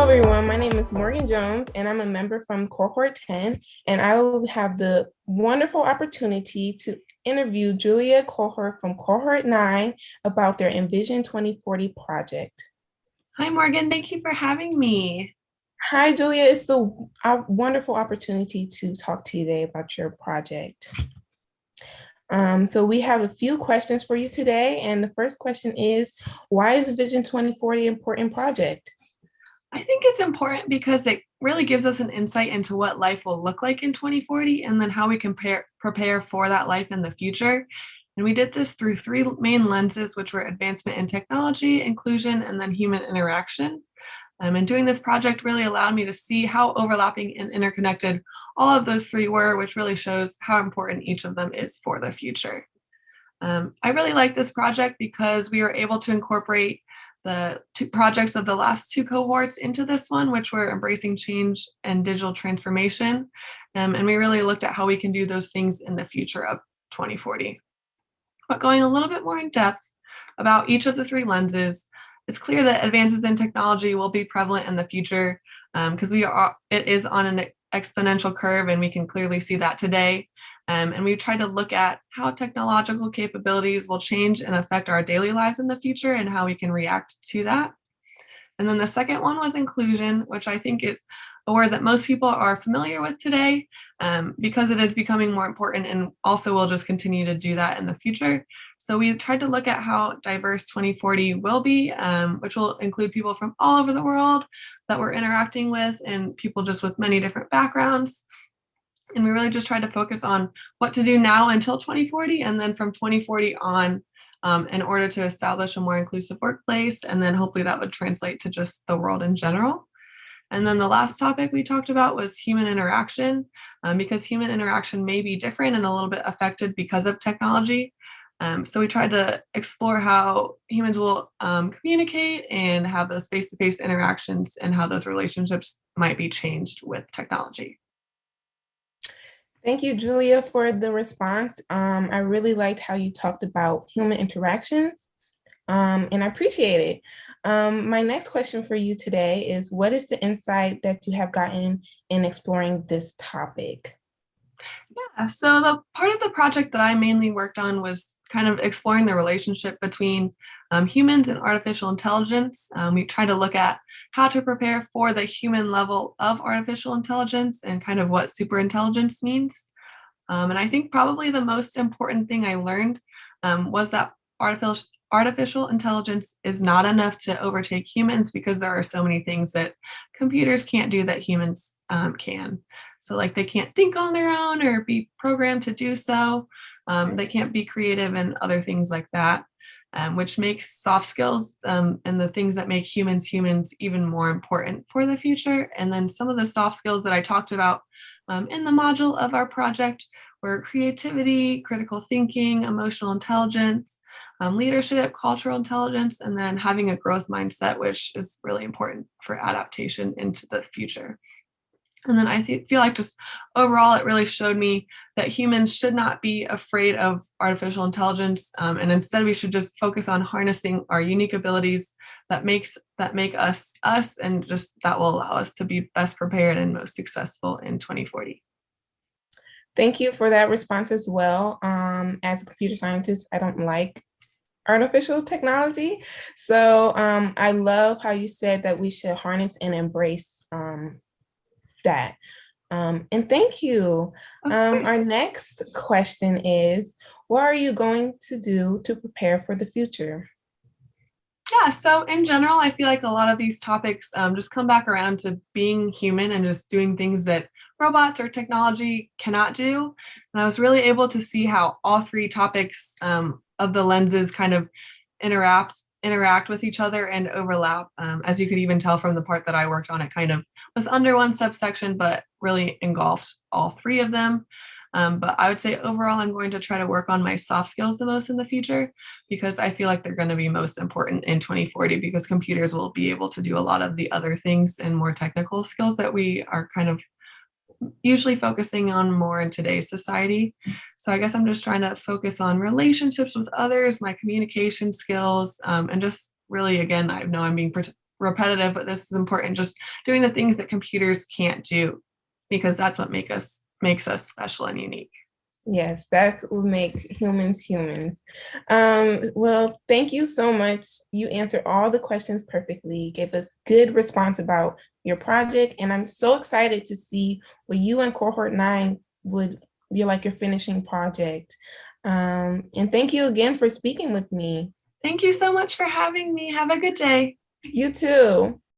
everyone. My name is Morgan Jones, and I'm a member from Cohort 10, and I will have the wonderful opportunity to interview Julia Kocher from Cohort 9 about their Envision 2040 project. Hi, Morgan. Thank you for having me. Hi, Julia. It's a wonderful opportunity to talk to you today about your project. So we have a few questions for you today, and the first question is, why is Vision 2040 an important project? I think it's important because it really gives us an insight into what life will look like in 2040 and then how we can prepare for that life in the future. And we did this through three main lenses, which were advancement in technology, inclusion, and then human interaction. And doing this project really allowed me to see how overlapping and interconnected all of those three were, which really shows how important each of them is for the future. I really like this project because we were able to incorporate the two projects of the last two cohorts into this one, which were embracing change and digital transformation. And we really looked at how we can do those things in the future of 2040. But going a little bit more in depth about each of the three lenses, it's clear that advances in technology will be prevalent in the future because it is on an exponential curve, and we can clearly see that today. And we try to look at how technological capabilities will change and affect our daily lives in the future and how we can react to that. And then the second one was inclusion, which I think is a word that most people are familiar with today because it is becoming more important, and also will just continue to do that in the future. So we tried to look at how diverse 2040 will be, which will include people from all over the world that we're interacting with and people just with many different backgrounds. And we really just tried to focus on what to do now until 2040, and then from 2040 on, in order to establish a more inclusive workplace. And then hopefully that would translate to just the world in general. And then the last topic we talked about was human interaction, because human interaction may be different and a little bit affected because of technology. So we tried to explore how humans will communicate and have those face-to-face interactions and how those relationships might be changed with technology. Thank you, Julia, for the response. I really liked how you talked about human interactions, and I appreciate it. My next question for you today is, what is the insight that you have gotten in exploring this topic? Yeah, so the part of the project that I mainly worked on was kind of exploring the relationship between humans and artificial intelligence. We tried to look at how to prepare for the human level of artificial intelligence and kind of what superintelligence means. And I think probably the most important thing I learned was that artificial intelligence is not enough to overtake humans, because there are so many things that computers can't do that humans can. So like they can't think on their own or be programmed to do so. They can't be creative and other things like that, which makes soft skills and the things that make humans even more important for the future. And then some of the soft skills that I talked about in the module of our project were creativity, critical thinking, emotional intelligence, leadership, cultural intelligence, and then having a growth mindset, which is really important for adaptation into the future. And then I feel like just overall, it really showed me that humans should not be afraid of artificial intelligence, and instead we should just focus on harnessing our unique abilities that make us us, and just that will allow us to be best prepared and most successful in 2040. Thank you for that response as well. As a computer scientist, I don't like artificial technology. So I love how you said that we should harness and embrace that. And thank you. Our next question is, what are you going to do to prepare for the future? Yeah, so in general, I feel like a lot of these topics just come back around to being human and just doing things that robots or technology cannot do. And I was really able to see how all three topics of the lenses kind of interact with each other and overlap. As you could even tell from the part that I worked on, it kind of was under one subsection, but really engulfed all three of them. But I would say overall, I'm going to try to work on my soft skills the most in the future, because I feel like they're going to be most important in 2040, because computers will be able to do a lot of the other things and more technical skills that we are kind of usually focusing on more in today's society. So I guess I'm just trying to focus on relationships with others, my communication skills, and just really, again, I know I'm being repetitive, but this is important, just doing the things that computers can't do, because that's what makes us special and unique. Yes, that's what make humans humans. Well, thank you so much. You answered all the questions perfectly, gave us good response about your project, and I'm so excited to see what you and Cohort 9 would be like your finishing project. And thank you again for speaking with me. Thank you so much for having me. Have a good day. You too.